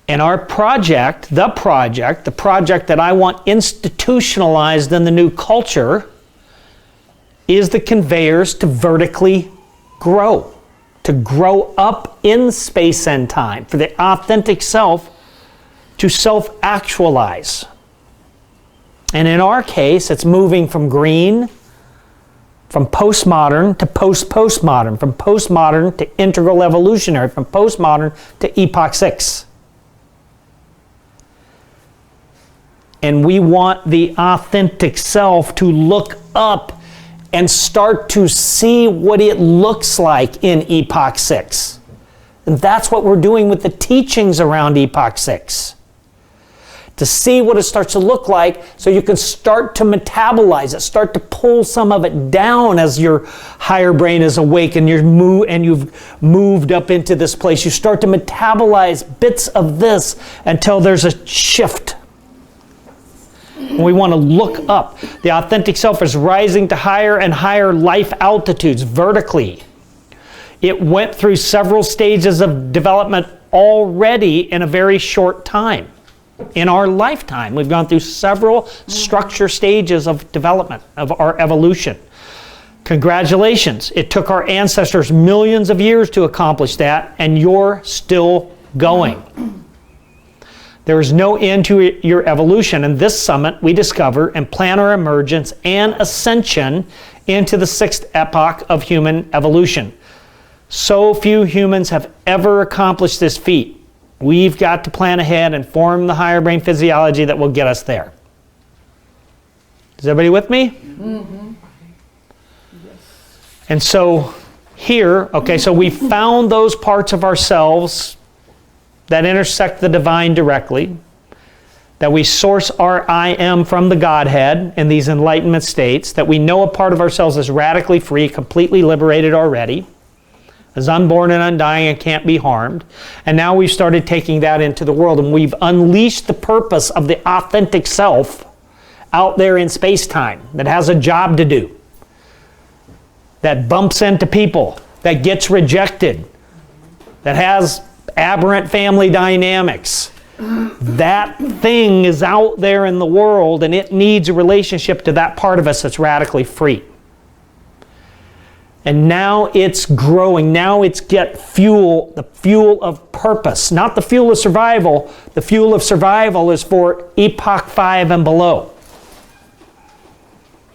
And our project, the project that I want institutionalized in the new culture, is the conveyors to vertically grow, to grow up in space and time, for the authentic self to self-actualize. And in our case, it's moving from green, from postmodern to post-postmodern, from postmodern to integral evolutionary, from postmodern to Epoch 6. And we want the authentic self to look up and start to see what it looks like in Epoch 6. And that's what we're doing with the teachings around Epoch 6. To see what it starts to look like so you can start to metabolize it, start to pull some of it down as your higher brain is awake and you've moved up into this place. You start to metabolize bits of this until there's a shift. We want to look up. The authentic self is rising to higher and higher life altitudes vertically. It went through several stages of development already in a very short time. In our lifetime, we've gone through several structure stages of development, of our evolution. Congratulations. It took our ancestors millions of years to accomplish that, and you're still going. There is no end to your evolution. And this summit, we discover and plan our emergence and ascension into the 6th epoch of human evolution. So few humans have ever accomplished this feat. We've got to plan ahead and form the higher brain physiology that will get us there. Is everybody with me? Mm-hmm. And so here, okay, so we found those parts of ourselves that intersect the divine directly, that we source our I am from the Godhead in these enlightenment states, that we know a part of ourselves is radically free, completely liberated already, is unborn and undying and can't be harmed. And now we've started taking that into the world, and we've unleashed the purpose of the authentic self out there in space-time that has a job to do, that bumps into people, that gets rejected, that has aberrant family dynamics. That thing is out there in the world, and it needs a relationship to that part of us that's radically free. And now it's growing. Now it's get fuel, the fuel of purpose. Not the fuel of survival. The fuel of survival is for Epoch 5 and below.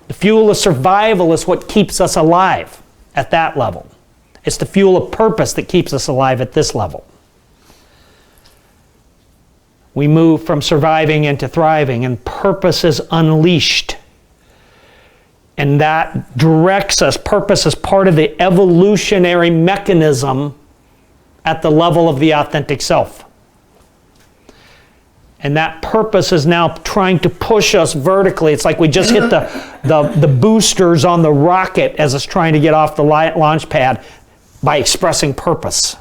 The fuel of survival is what keeps us alive at that level. It's the fuel of purpose that keeps us alive at this level. We move from surviving into thriving, and purpose is unleashed. And that directs us. Purpose is part of the evolutionary mechanism at the level of the authentic self. And that purpose is now trying to push us vertically. It's like we just hit the boosters on the rocket as it's trying to get off the launch pad by expressing purpose.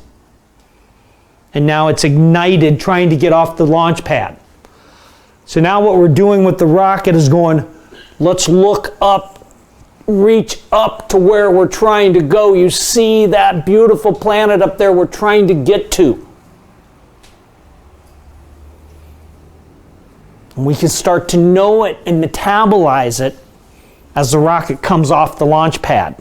And now it's ignited trying to get off the launch pad. So now what we're doing with the rocket is going, let's look up, reach up to where we're trying to go. You see that beautiful planet up there we're trying to get to. And we can start to know it and metabolize it as the rocket comes off the launch pad.